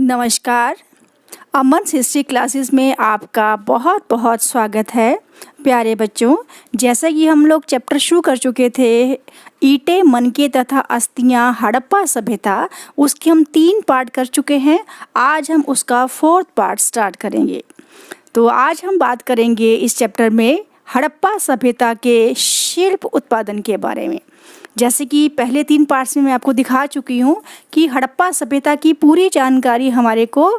नमस्कार। अमन्स history classes में आपका बहुत बहुत स्वागत है। प्यारे बच्चों, जैसा कि हम लोग चैप्टर शुरू कर चुके थे ईंटें, मनके तथा अस्थियां, हड़प्पा सभ्यता, उसके हम 3 पार्ट कर चुके हैं। आज हम उसका 4th पार्ट स्टार्ट करेंगे। तो आज हम बात करेंगे इस चैप्टर में हड़प्पा सभ्यता के शिल्प उत्पादन के बारे में। जैसे कि पहले 3 पार्ट्स में मैं आपको दिखा चुकी हूँ कि हड़प्पा सभ्यता की पूरी जानकारी हमारे को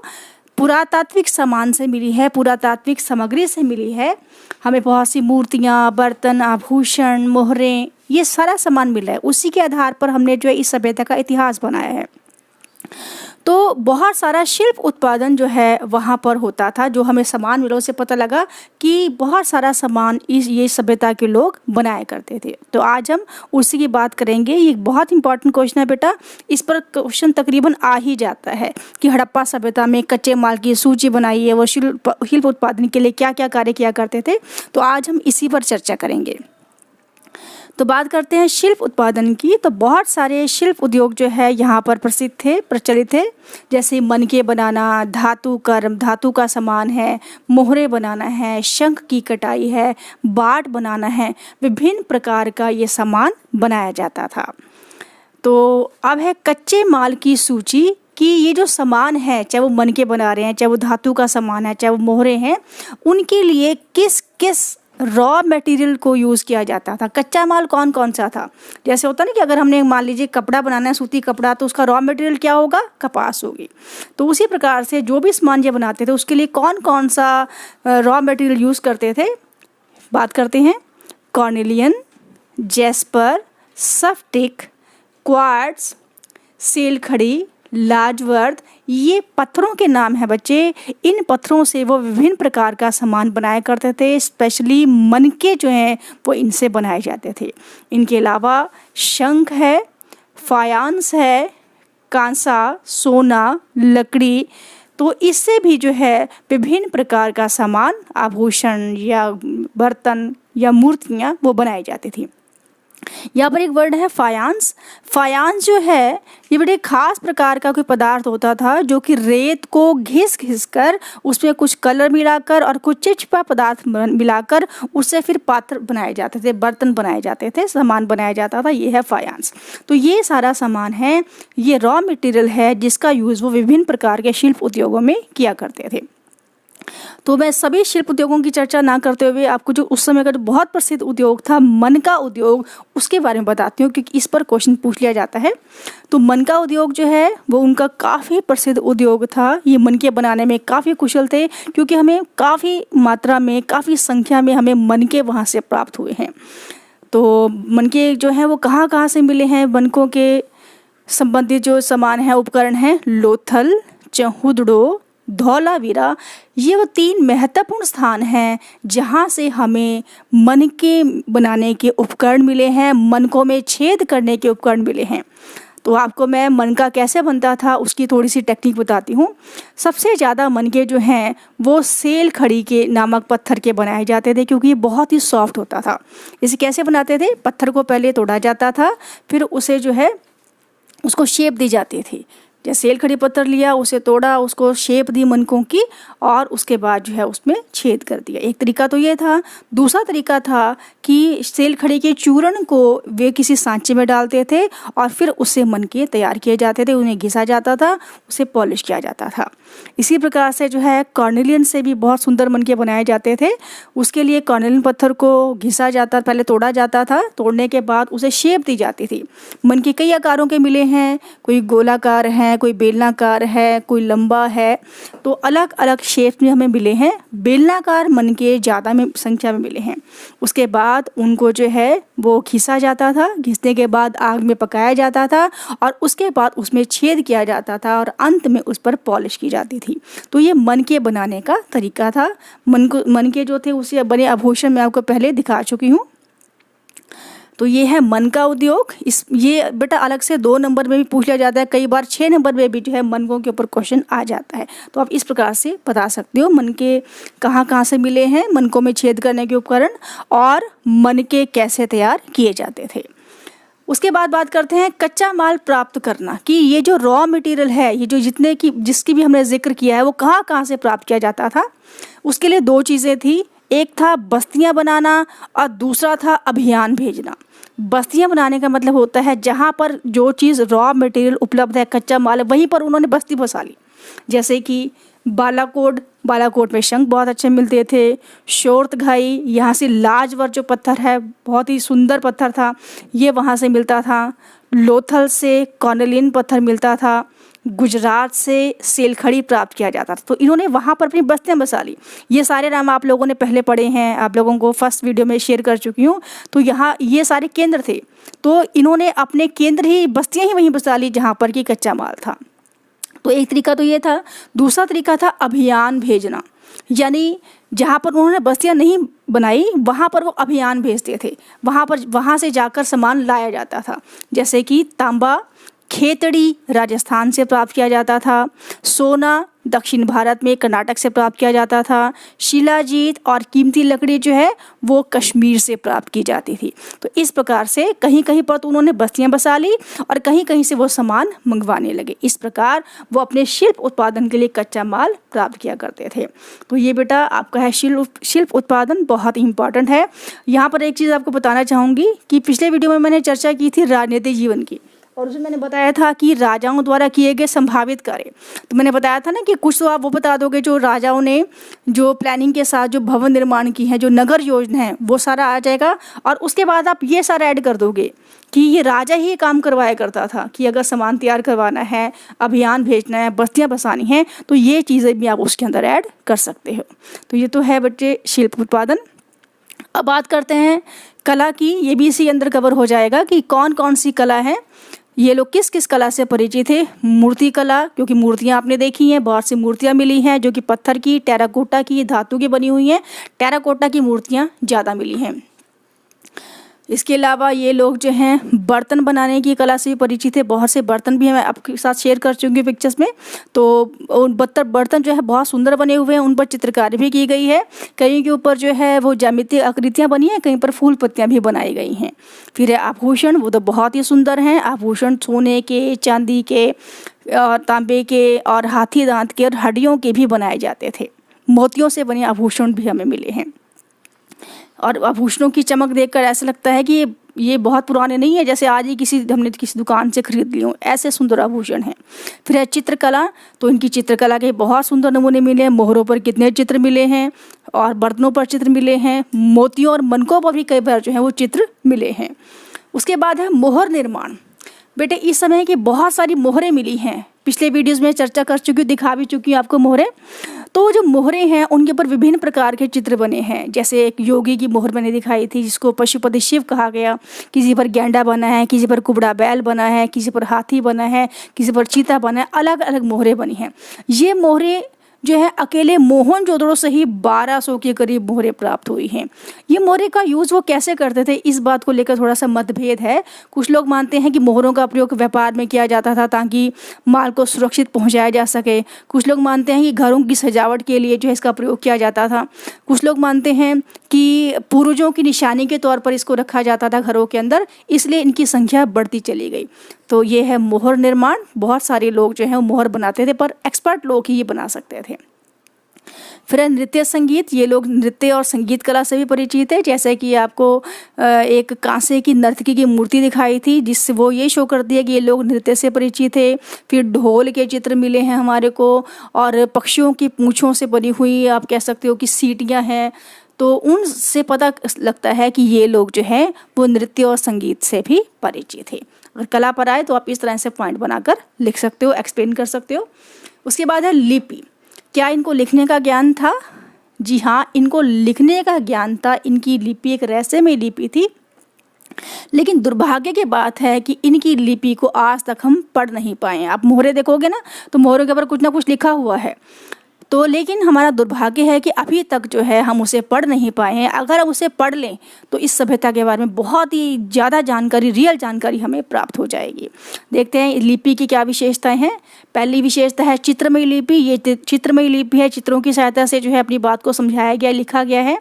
पुरातात्विक सामान से मिली है, पुरातात्विक सामग्री से मिली है। हमें बहुत सी मूर्तियाँ, बर्तन, आभूषण, मोहरें, ये सारा सामान मिला है। उसी के आधार पर हमने जो है इस सभ्यता का इतिहास बनाया है। तो बहुत सारा शिल्प उत्पादन जो है वहाँ पर होता था, जो हमें सामान मिला उससे पता लगा कि बहुत सारा सामान ये सभ्यता के लोग बनाया करते थे। तो आज हम उसी की बात करेंगे। ये बहुत इंपॉर्टेंट क्वेश्चन है बेटा, इस पर क्वेश्चन तकरीबन आ ही जाता है कि हड़प्पा सभ्यता में कच्चे माल की सूची बनाई है, वो शिल्प उत्पादन के लिए क्या क्या कार्य किया करते थे। तो आज हम इसी पर चर्चा करेंगे। तो बात करते हैं शिल्प उत्पादन की। तो बहुत सारे शिल्प उद्योग जो है यहाँ पर प्रचलित थे। जैसे मनके बनाना, धातु का सामान है, मोहरे बनाना है, शंख की कटाई है, बाट बनाना है, विभिन्न प्रकार का ये सामान बनाया जाता था। तो अब है कच्चे माल की सूची कि ये जो सामान है, चाहे वो मनके बना रहे हैं, चाहे वो धातु का सामान है, चाहे वो मोहरे हैं, उनके लिए किस किस रॉ मटेरियल को यूज़ किया जाता था। कच्चा माल कौन कौन सा था। जैसे होता ना कि अगर हमने मान लीजिए कपड़ा बनाना है, सूती कपड़ा, तो उसका रॉ मटेरियल क्या होगा, कपास होगी। तो उसी प्रकार से जो भी सामान ये बनाते थे उसके लिए कौन कौन सा रॉ मटेरियल यूज़ करते थे। बात करते हैं कॉर्नेलियन, जैस्पर, स्फटिक, क्वार्ट्ज, सेलखड़ी, लाजवर्द, ये पत्थरों के नाम है बच्चे। इन पत्थरों से वो विभिन्न प्रकार का सामान बनाया करते थे। स्पेशली मनके जो हैं वो इनसे बनाए जाते थे। इनके अलावा शंख है, फायांस है, कांसा, सोना, लकड़ी, तो इससे भी जो है विभिन्न प्रकार का सामान, आभूषण या बर्तन या मूर्तियाँ वो बनाई जाती थी। यहाँ पर एक वर्ड है फायांस। फायांस जो है ये बड़े खास प्रकार का कोई पदार्थ होता था जो कि रेत को घिस कर उसमें कुछ कलर मिलाकर और कुछ चिपचिपा पदार्थ मिलाकर उससे फिर पात्र बनाए जाते थे, बर्तन बनाए जाते थे, सामान बनाया जाता था। ये है फायांस। तो ये सारा सामान है, ये रॉ मटेरियल है जिसका यूज़ वो विभिन्न प्रकार के शिल्प उद्योगों में किया करते थे। तो मैं सभी शिल्प उद्योगों की चर्चा ना करते हुए आपको जो उस समय का जो बहुत प्रसिद्ध उद्योग था मनका उद्योग, उसके बारे में बताती हूँ क्योंकि इस पर क्वेश्चन पूछ लिया जाता है। तो मनका उद्योग जो है वो उनका काफ़ी प्रसिद्ध उद्योग था। ये मनके बनाने में काफ़ी कुशल थे क्योंकि हमें काफ़ी मात्रा में, काफ़ी संख्या में हमें मनके वहाँ से प्राप्त हुए हैं। तो मनके जो हैं वो कहाँ कहाँ से मिले हैं। मनकों के संबंधित जो सामान है, उपकरण हैं, लोथल, चहुदड़ो, धौलावीरा, ये वो 3 महत्वपूर्ण स्थान हैं जहाँ से हमें मनके बनाने के उपकरण मिले हैं, मनकों में छेद करने के उपकरण मिले हैं। तो आपको मैं मनका कैसे बनता था उसकी थोड़ी सी टेक्निक बताती हूँ। सबसे ज़्यादा मनके जो हैं वो सेलखड़ी के नामक पत्थर के बनाए जाते थे क्योंकि ये बहुत ही सॉफ्ट होता था। इसे कैसे बनाते थे, पत्थर को पहले तोड़ा जाता था, फिर उसे जो है उसको शेप दी जाती थी। जैसे सेलखड़ी पत्थर लिया, उसे तोड़ा, उसको शेप दी मनकों की और उसके बाद जो है उसमें छेद कर दिया। एक तरीका तो ये था। दूसरा तरीका था कि सेलखड़ी के चूर्ण को वे किसी सांचे में डालते थे और फिर उससे मनके तैयार किए जाते थे, उन्हें घिसा जाता था, उसे पॉलिश किया जाता था। इसी प्रकार से जो है कॉर्नेलियन से भी बहुत सुंदर मनके बनाए जाते थे। उसके लिए कॉर्नेलियन पत्थर को घिसा जाता, पहले तोड़ा जाता था, तोड़ने के बाद उसे शेप दी जाती थी। मनके कई आकारों के मिले हैं, कोई गोलाकार है, कोई बेलनाकार है, कोई लंबा है, तो अलग अलग शेप में हमें मिले हैं। बेलनाकार मनके ज़्यादा में संख्या में मिले हैं। उसके बाद उनको जो है वो घिसा जाता था, घिसने के बाद आग में पकाया जाता था और उसके बाद उसमें छेद किया जाता था और अंत में उस पर पॉलिश की जाती थी। तो ये मनके बनाने का तरीका था। मनके जो थे उसे बने आभूषण मैं आपको पहले दिखा चुकी हूँ। तो ये है मनका उद्योग। ये बेटा अलग से 2 नंबर में भी पूछ लिया जाता है, कई बार 6 नंबर में भी जो है मनकों के ऊपर क्वेश्चन आ जाता है। तो आप इस प्रकार से बता सकते हो मनके कहाँ कहाँ से मिले हैं, मनकों में छेद करने के उपकरण और मनके कैसे तैयार किए जाते थे। उसके बाद बात करते हैं कच्चा माल प्राप्त करना, कि ये जो रॉ मटेरियल है, ये जो जितने की जिसकी भी हमने जिक्र किया है वो कहाँ कहाँ से प्राप्त किया जाता था। उसके लिए दो चीज़ें थी, एक था बस्तियाँ बनाना और दूसरा था अभियान भेजना। बस्तियाँ बनाने का मतलब होता है जहाँ पर जो चीज़ रॉ मटेरियल उपलब्ध है, कच्चा माल है, वहीं पर उन्होंने बस्ती बसा ली। जैसे कि बालाकोट में शंख बहुत अच्छे मिलते थे। शोरतघाई, यहाँ से लाजवर जो पत्थर है, बहुत ही सुंदर पत्थर था, ये वहाँ से मिलता था। लोथल से कॉर्नेलियन पत्थर मिलता था। गुजरात से सेलखड़ी प्राप्त किया जाता था। तो इन्होंने वहाँ पर अपनी बस्तियाँ बसा ली। ये सारे नाम आप लोगों ने पहले पढ़े हैं, आप लोगों को फर्स्ट वीडियो में शेयर कर चुकी हूँ। तो यहाँ ये सारे केंद्र थे, तो इन्होंने अपने केंद्र ही, बस्तियाँ ही वहीं बसा ली जहाँ पर कि कच्चा माल था। तो एक तरीका तो ये था। दूसरा तरीका था अभियान भेजना, यानी जहाँ पर उन्होंने बस्तियाँ नहीं बनाई वहाँ पर वो अभियान भेजते थे, वहाँ से जाकर सामान लाया जाता था। जैसे कि तांबा, खेतड़ी राजस्थान से प्राप्त किया जाता था। सोना दक्षिण भारत में कर्नाटक से प्राप्त किया जाता था। शिलाजीत और कीमती लकड़ी जो है वो कश्मीर से प्राप्त की जाती थी। तो इस प्रकार से कहीं कहीं पर तो उन्होंने बस्तियां बसा ली और कहीं कहीं से वो सामान मंगवाने लगे। इस प्रकार वो अपने शिल्प उत्पादन के लिए कच्चा माल प्राप्त किया करते थे। तो ये बेटा आपका है शिल्प उत्पादन, बहुत ही इंपॉर्टेंट है। यहाँ पर एक चीज़ आपको बताना चाहूँगी कि पिछले वीडियो में मैंने चर्चा की थी राजनीतिक जीवन की, और उसमें मैंने बताया था कि राजाओं द्वारा किए गए संभावित कार्य। तो मैंने बताया था ना कि कुछ तो आप वो बता दोगे जो राजाओं ने जो प्लानिंग के साथ जो भवन निर्माण की है, जो नगर योजना है, वो सारा आ जाएगा। और उसके बाद आप ये सारा ऐड कर दोगे कि ये राजा ही काम करवाया करता था, कि अगर सामान तैयार करवाना है, अभियान भेजना है, बस्तियाँ बसानी हैं, तो ये चीज़ें भी आप उसके अंदर ऐड कर सकते हो। तो ये तो है बच्चे शिल्प उत्पादन। अब बात करते हैं कला की। ये भी इसी अंदर कवर हो जाएगा कि कौन कौन सी कला है, ये लोग किस किस कला से परिचित थे। मूर्ति कला, क्योंकि मूर्तियाँ आपने देखी हैं, बहुत सी मूर्तियाँ मिली हैं जो कि पत्थर की, टेराकोटा की, धातु की बनी हुई हैं। टेराकोटा की मूर्तियाँ ज़्यादा मिली हैं। इसके अलावा ये लोग जो हैं बर्तन बनाने की कला से भी परिचित है। बहुत से बर्तन भी मैं आपके साथ शेयर कर चुकी हूँ पिक्चर्स में। तो उन बर्तन जो है बहुत सुंदर बने हुए हैं, उन पर चित्रकारी भी की गई है। कहीं के ऊपर जो है वो ज्यामितीय आकृतियाँ बनी हैं, कहीं पर फूल पत्तियाँ भी बनाई गई हैं। फिर आभूषण, वो तो बहुत ही सुंदर हैं। आभूषण सोने के, चांदी के, तांबे के और हाथी दांत के और हड्डियों के भी बनाए जाते थे। मोतियों से बने आभूषण भी हमें मिले हैं। और आभूषणों की चमक देखकर ऐसा लगता है कि ये बहुत पुराने नहीं है, जैसे आज ही हमने किसी दुकान से खरीद लिए हों, ऐसे सुंदर आभूषण हैं। फिर है चित्रकला। तो इनकी चित्रकला के बहुत सुंदर नमूने मिले हैं। मोहरों पर कितने चित्र मिले हैं और बर्तनों पर चित्र मिले हैं। मोतियों और मनकों पर भी कई बार जो है वो चित्र मिले हैं। उसके बाद है मोहर निर्माण। बेटे इस समय की बहुत सारी मोहरें मिली हैं, पिछले वीडियोज़ में चर्चा कर चुकी हूँ, दिखा भी चुकी हूँ आपको मोहरें। तो जो मोहरें हैं उनके ऊपर विभिन्न प्रकार के चित्र बने हैं। जैसे एक योगी की मोहर मैंने दिखाई थी जिसको पशुपति शिव कहा गया। किसी पर गैंडा बना है, किसी पर कुबड़ा बैल बना है, किसी पर हाथी बना है, किसी पर चीता बना है। अलग अलग मोहरें बनी हैं। ये मोहरें जो है अकेले मोहनजोदड़ो से ही 1200 के करीब मोहरें प्राप्त हुई हैं। ये मोहरें का यूज़ वो कैसे करते थे, इस बात को लेकर थोड़ा सा मतभेद है। कुछ लोग मानते हैं कि मोहरों का प्रयोग व्यापार में किया जाता था ताकि माल को सुरक्षित पहुंचाया जा सके। कुछ लोग मानते हैं कि घरों की सजावट के लिए जो है इसका प्रयोग किया जाता था। कुछ लोग मानते हैं कि पूर्वजों की निशानी के तौर पर इसको रखा जाता था घरों के अंदर, इसलिए इनकी संख्या बढ़ती चली गई। तो ये है मोहर निर्माण। बहुत सारे लोग जो हैं वो मोहर बनाते थे, पर एक्सपर्ट लोग ही ये बना सकते थे। फिर नृत्य संगीत। ये लोग नृत्य और संगीत कला से भी परिचित है। जैसे कि आपको एक कांसे की नर्तकी की मूर्ति दिखाई थी जिससे वो ये शो करती है कि ये लोग नृत्य से परिचित थे। फिर ढोल के चित्र मिले हैं हमारे को, और पक्षियों की पूँछों से बनी हुई आप कह सकते हो कि सीटियाँ हैं। तो उनसे पता लगता है कि ये लोग जो हैं वो नृत्य और संगीत से भी परिचित थे। अगर कला पर आए तो आप इस तरह से पॉइंट बनाकर लिख सकते हो, एक्सप्लेन कर सकते हो। उसके बाद है लिपि। क्या इनको लिखने का ज्ञान था? जी हाँ, इनको लिखने का ज्ञान था। इनकी लिपि एक रहस्यमय लिपि थी, लेकिन दुर्भाग्य की बात है कि इनकी लिपि को आज तक हम पढ़ नहीं पाए। आप मोहरे देखोगे ना तो मोहरों के ऊपर कुछ ना कुछ लिखा हुआ है, तो लेकिन हमारा दुर्भाग्य है कि अभी तक जो है हम उसे पढ़ नहीं पाए हैं। अगर हम उसे पढ़ लें तो इस सभ्यता के बारे में बहुत ही ज़्यादा जानकारी, रियल जानकारी हमें प्राप्त हो जाएगी। देखते हैं लिपि की क्या विशेषताएं हैं। पहली विशेषता है चित्रमयी लिपि। ये चित्रमयी लिपि है, चित्रों की सहायता से जो है अपनी बात को समझाया गया, लिखा गया है।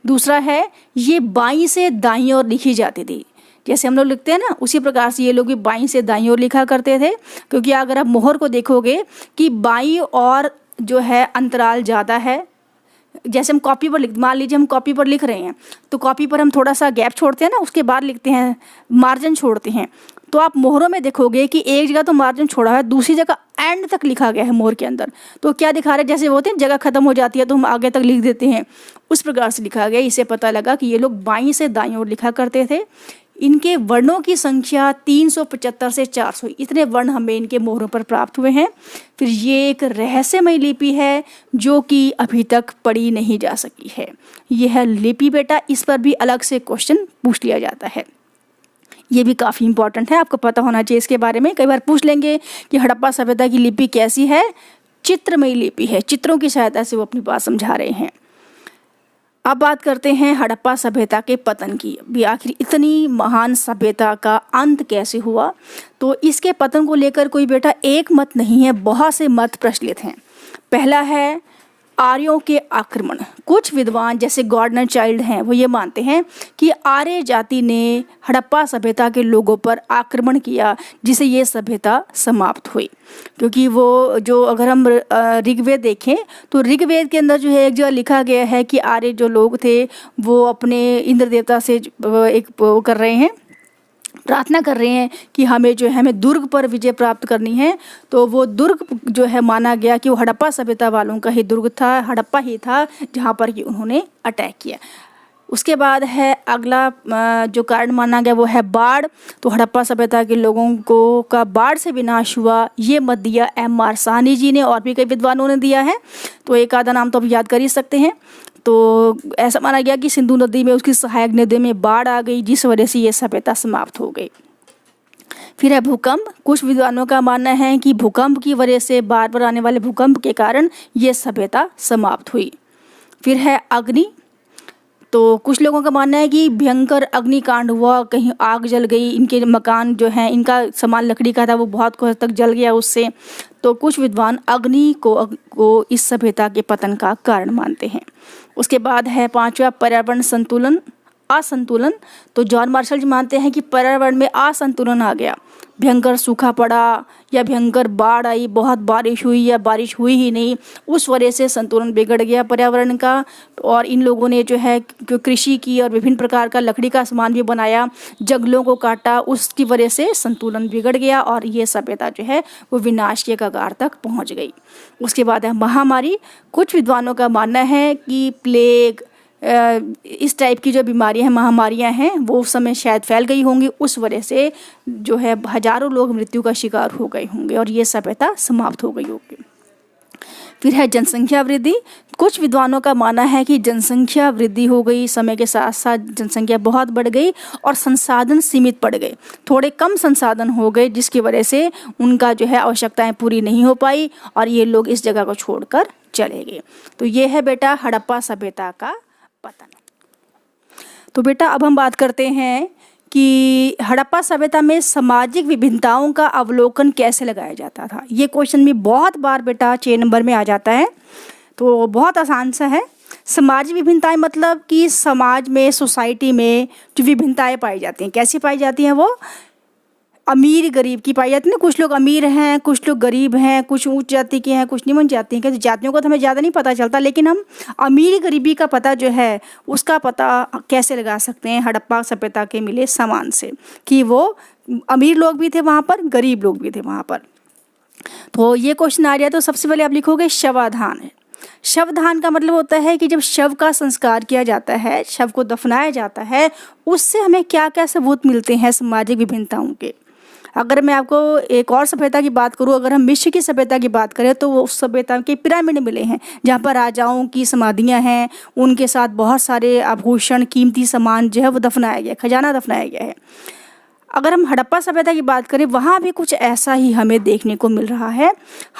दूसरा है ये बाईं से दाईं ओर लिखी जाती थी। जैसे हम लोग लिखते हैं ना, उसी प्रकार से ये लोग भी बाईं से दाईं ओर लिखा करते थे। क्योंकि अगर आप मोहर को देखोगे कि बाईं और जो है अंतराल ज़्यादा है। जैसे हम कॉपी पर मान लीजिए हम कॉपी पर लिख रहे हैं, तो कॉपी पर हम थोड़ा सा गैप छोड़ते हैं ना, उसके बाद लिखते हैं, मार्जिन छोड़ते हैं। तो आप मोहरों में देखोगे कि एक जगह तो मार्जिन छोड़ा है, दूसरी जगह एंड तक लिखा गया है मोहर के अंदर। तो क्या दिखा रहे हैं, जैसे वो होते हैं जगह खत्म हो जाती है तो हम आगे तक लिख देते हैं, उस प्रकार से लिखा गया। इससे पता लगा कि ये लोग बाईं से दाईं ओर लिखा करते थे। इनके वर्णों की संख्या 375 से 400, इतने वर्ण हमें इनके मोहरों पर प्राप्त हुए हैं। फिर ये एक रहस्यमय लिपि है जो कि अभी तक पढ़ी नहीं जा सकी है। यह है लिपि बेटा, इस पर भी अलग से क्वेश्चन पूछ लिया जाता है। ये भी काफ़ी इंपॉर्टेंट है, आपको पता होना चाहिए इसके बारे में। कई बार पूछ लेंगे कि हड़प्पा सभ्यता की लिपि कैसी है, चित्रमयी लिपि है, चित्रों की सहायता से वो अपनी बात समझा रहे हैं। अब बात करते हैं हड़प्पा सभ्यता के पतन की। भी आखिर इतनी महान सभ्यता का अंत कैसे हुआ, तो इसके पतन को लेकर कोई बेटा एक मत नहीं है, बहुत से मत प्रचलित हैं। पहला है आर्यों के आक्रमण। कुछ विद्वान जैसे गॉर्डनर चाइल्ड हैं, वो ये मानते हैं कि आर्य जाति ने हड़प्पा सभ्यता के लोगों पर आक्रमण किया, जिससे ये सभ्यता समाप्त हुई। क्योंकि वो जो अगर हम ऋग्वेद देखें तो ऋग्वेद के अंदर जो है एक जगह लिखा गया है कि आर्य जो लोग थे वो अपने इंद्र देवता से एक वो कर रहे हैं, प्रार्थना कर रहे हैं कि हमें दुर्ग पर विजय प्राप्त करनी है। तो वो दुर्ग जो है माना गया कि वो हड़प्पा सभ्यता वालों का ही दुर्ग था, हड़प्पा ही था जहाँ पर कि उन्होंने अटैक किया। उसके बाद है अगला जो कारण माना गया वो है बाढ़। तो हड़प्पा सभ्यता के लोगों को का बाढ़ से विनाश हुआ, ये मत दिया M.R. साहनी जी ने, और भी कई विद्वानों ने दिया है। तो एक आधा नाम तो आप याद कर ही सकते हैं। तो ऐसा माना गया कि सिंधु नदी में, उसकी सहायक नदी में बाढ़ आ गई, जिस वजह से ये सभ्यता समाप्त हो गई। फिर है भूकंप। कुछ विद्वानों का मानना है कि भूकंप की वजह से, बार बार आने वाले भूकंप के कारण ये सभ्यता समाप्त हुई। फिर है अग्नि। तो कुछ लोगों का मानना है कि भयंकर अग्निकांड हुआ, कहीं आग जल गई, इनके मकान जो हैं, इनका सामान लकड़ी का था वो बहुत कुछ तक जल गया उससे। तो कुछ विद्वान अग्नि को इस सभ्यता के पतन का कारण मानते हैं। उसके बाद है पांचवा पर्यावरण संतुलन असंतुलन। तो जॉन मार्शल जी मानते हैं कि पर्यावरण में असंतुलन आ गया, भयंकर सूखा पड़ा या भयंकर बाढ़ आई, बहुत बारिश हुई या बारिश हुई ही नहीं, उस वजह से संतुलन बिगड़ गया पर्यावरण का। और इन लोगों ने जो है कृषि की और विभिन्न प्रकार का लकड़ी का सामान भी बनाया, जंगलों को काटा, उसकी वजह से संतुलन बिगड़ गया और ये सभ्यता जो है वो विनाश के कगार तक पहुंच गई। उसके बाद है महामारी। कुछ विद्वानों का मानना है कि प्लेग, इस टाइप की जो बीमारियां हैं, महामारियां हैं, वो उस समय शायद फैल गई होंगी, उस वजह से जो है हजारों लोग मृत्यु का शिकार हो गए होंगे और ये सभ्यता समाप्त हो गई होगी। फिर है जनसंख्या वृद्धि। कुछ विद्वानों का मानना है कि जनसंख्या वृद्धि हो गई, समय के साथ साथ जनसंख्या बहुत बढ़ गई और संसाधन सीमित पड़ गए, थोड़े कम संसाधन हो गए, जिसकी वजह से उनका जो है आवश्यकताएं पूरी नहीं हो पाई और ये लोग इस जगह को छोड़कर चले गए। तो ये है बेटा हड़प्पा सभ्यता का पतन। तो बेटा अब हम बात करते हैं कि हड़प्पा सभ्यता में सामाजिक विभिन्नताओं का अवलोकन कैसे लगाया जाता था। ये क्वेश्चन भी बहुत बार बेटा 6 नंबर में आ जाता है। तो बहुत आसान सा है। सामाजिक विभिन्नताएं मतलब कि समाज में, सोसाइटी में जो विभिन्नताएं पाई जाती हैं, कैसी पाई जाती हैं, वो अमीर गरीब की पाई जाती है ना। कुछ लोग अमीर हैं, कुछ लोग गरीब हैं, कुछ उच्च जाति के हैं, कुछ निम्न जाति के। जातियों को तो हमें ज़्यादा नहीं पता चलता, लेकिन हम अमीर गरीबी का पता जो है उसका पता कैसे लगा सकते हैं हड़प्पा सभ्यता के मिले सामान से, कि वो अमीर लोग भी थे वहाँ पर, गरीब लोग भी थे वहाँ पर। तो ये क्वेश्चन आ रहा है, तो सबसे पहले आप लिखोगे शवाधान है। शवदान का मतलब होता है कि जब शव का संस्कार किया जाता है, शव को दफनाया जाता है, उससे हमें क्या क्या सबूत मिलते हैं सामाजिक विभिन्नताओं के। अगर मैं आपको एक और सभ्यता की बात करूं, अगर हम मिस्र की सभ्यता की बात करें तो वो उस सभ्यता के पिरामिड मिले हैं, जहाँ पर राजाओं की समाधियाँ हैं, उनके साथ बहुत सारे आभूषण, कीमती सामान जो है वो दफनाया गया, खजाना दफनाया गया है। अगर हम हड़प्पा सभ्यता की बात करें, वहाँ भी कुछ ऐसा ही हमें देखने को मिल रहा है।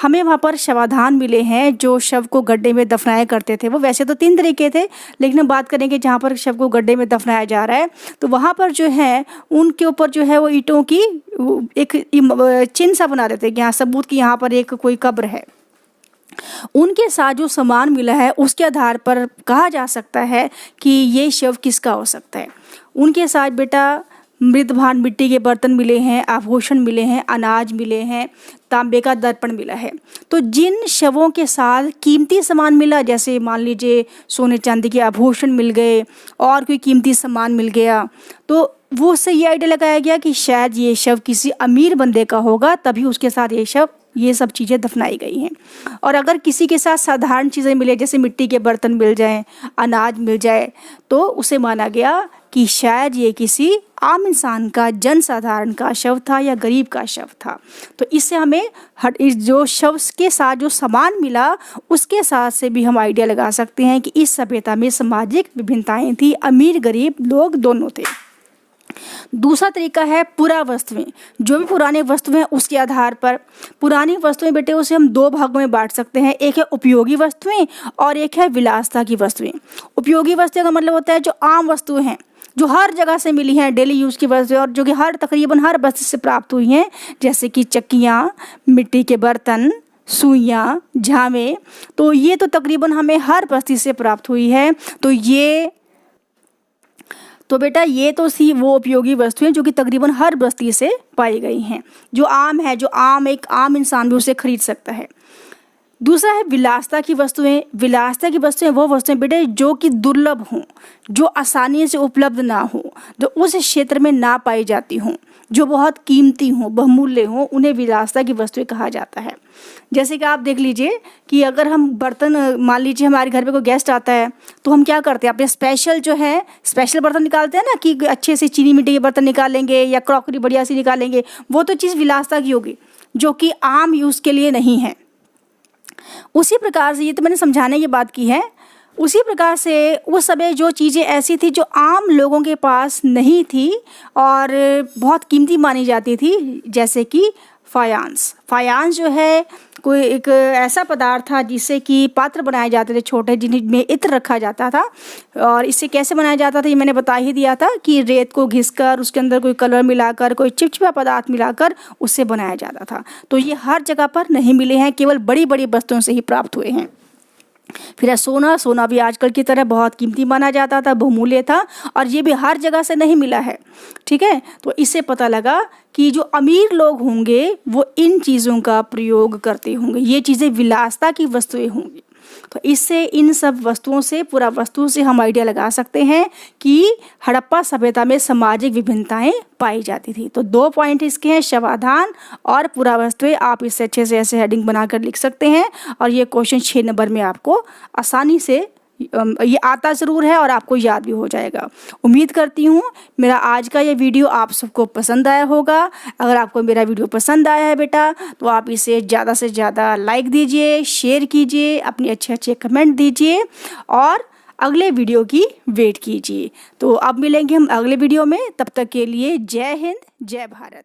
हमें वहाँ पर शवाधान मिले हैं जो शव को गड्ढे में दफनाया करते थे। वो वैसे तो 3 तरीके थे, लेकिन हम बात करेंगे जहाँ पर शव को गड्ढे में दफनाया जा रहा है, तो वहाँ पर जो है उनके ऊपर जो है वो ईंटों की एक चिन्ह सा बना देते हैं, यहाँ सबूत कि यहाँ पर एक कोई कब्र है। उनके साथ जो सामान मिला है उसके आधार पर कहा जा सकता है कि ये शव किसका हो सकता है। उनके साथ बेटा मृदभांड मिट्टी के बर्तन मिले हैं, आभूषण मिले हैं, अनाज मिले हैं, तांबे का दर्पण मिला है। तो जिन शवों के साथ कीमती सामान मिला, जैसे मान लीजिए सोने चांदी के आभूषण मिल गए और कोई कीमती सामान मिल गया, तो वो उससे ये आइडिया लगाया गया कि शायद ये शव किसी अमीर बंदे का होगा, तभी उसके साथ ये सब चीज़ें दफनाई गई हैं। और अगर किसी के साथ साधारण चीज़ें मिले, जैसे मिट्टी के बर्तन मिल जाएं, अनाज मिल जाए, तो उसे माना गया कि शायद ये किसी आम इंसान का, जनसाधारण का शव था या गरीब का शव था। तो इससे हमें इस जो शव के साथ जो सामान मिला उसके साथ से भी हम आइडिया लगा सकते हैं कि इस सभ्यता में सामाजिक विभिन्नताएं थी, अमीर गरीब लोग दोनों थे। दूसरा तरीका है पुरावस्तुएं। जो भी पुराने वस्तुएं हैं उसके आधार पर, पुरानी वस्तुएं बेटे उसे हम दो भागों में बांट सकते हैं। एक है उपयोगी वस्तुएं और एक है विलासिता की वस्तुएं। उपयोगी वस्तुएं का मतलब होता है जो आम वस्तुएं हैं, जो हर जगह से मिली हैं, डेली यूज़ की वस्तुएं, और जो कि तकरीबन हर बस्ती से प्राप्त हुई हैं, जैसे कि चक्कियाँ, मिट्टी के बर्तन, सुइयाँ, झामे। तो ये तो तकरीबन हमें हर बस्ती से प्राप्त हुई है। तो बेटा ये तो सी वो उपयोगी वस्तुएं जो कि तकरीबन हर बस्ती से पाई गई हैं, जो आम है, जो एक आम इंसान भी उसे खरीद सकता है। दूसरा है विलासिता की वस्तुएं। विलासिता की वस्तुएं वो वस्तुएं बेटे जो कि दुर्लभ हों, जो आसानी से उपलब्ध ना हो, जो उस क्षेत्र में ना पाई जाती हों, जो बहुत कीमती हों, बहुमूल्य हों, उन्हें विलासिता की वस्तुएं कहा जाता है। जैसे कि आप देख लीजिए कि अगर हम बर्तन, मान लीजिए हमारे घर पे कोई गेस्ट आता है, तो हम क्या करते हैं, अपने स्पेशल बर्तन निकालते हैं ना, कि अच्छे से चीनी मिट्टी के बर्तन निकालेंगे या क्रॉकरी बढ़िया सी निकालेंगे। वो तो चीज़ विलासिता की होगी जो कि आम यूज़ के लिए नहीं है। उसी प्रकार से, ये तो मैंने समझाने की बात की है, उसी प्रकार से उस समय जो चीज़ें ऐसी थी जो आम लोगों के पास नहीं थी और बहुत कीमती मानी जाती थी, जैसे कि फायांस जो है कोई एक ऐसा पदार्थ था जिससे कि पात्र बनाए जाते थे छोटे, जिनमें इत्र रखा जाता था। और इससे कैसे बनाया जाता था ये मैंने बता ही दिया था कि रेत को घिसकर उसके अंदर कोई कलर मिलाकर, कोई चिपचिपा पदार्थ मिलाकर उससे बनाया जाता था। तो ये हर जगह पर नहीं मिले हैं, केवल बड़ी बड़ी वस्तुओं से ही प्राप्त हुए हैं। फिर सोना भी आजकल की तरह बहुत कीमती माना जाता था, बहुमूल्य था, और ये भी हर जगह से नहीं मिला है। ठीक है, तो इससे पता लगा कि जो अमीर लोग होंगे वो इन चीज़ों का प्रयोग करते होंगे, ये चीज़ें विलासिता की वस्तुएं होंगी। तो इससे, इन सब वस्तुओं से, पूरा वस्तु से हम आइडिया लगा सकते हैं कि हड़प्पा सभ्यता में सामाजिक विभिन्नताएं पाई जाती थी। तो 2 पॉइंट इसके हैं, शवाधान और पुरावस्तुएं। आप इससे अच्छे से ऐसे हेडिंग बनाकर लिख सकते हैं, और ये क्वेश्चन 6 नंबर में आपको आसानी से ये आता ज़रूर है और आपको याद भी हो जाएगा। उम्मीद करती हूँ मेरा आज का ये वीडियो आप सबको पसंद आया होगा। अगर आपको मेरा वीडियो पसंद आया है बेटा, तो आप इसे ज़्यादा से ज़्यादा लाइक दीजिए, शेयर कीजिए, अपने अच्छे कमेंट दीजिए और अगले वीडियो की वेट कीजिए। तो अब मिलेंगे हम अगले वीडियो में, तब तक के लिए जय हिंद, जय भारत।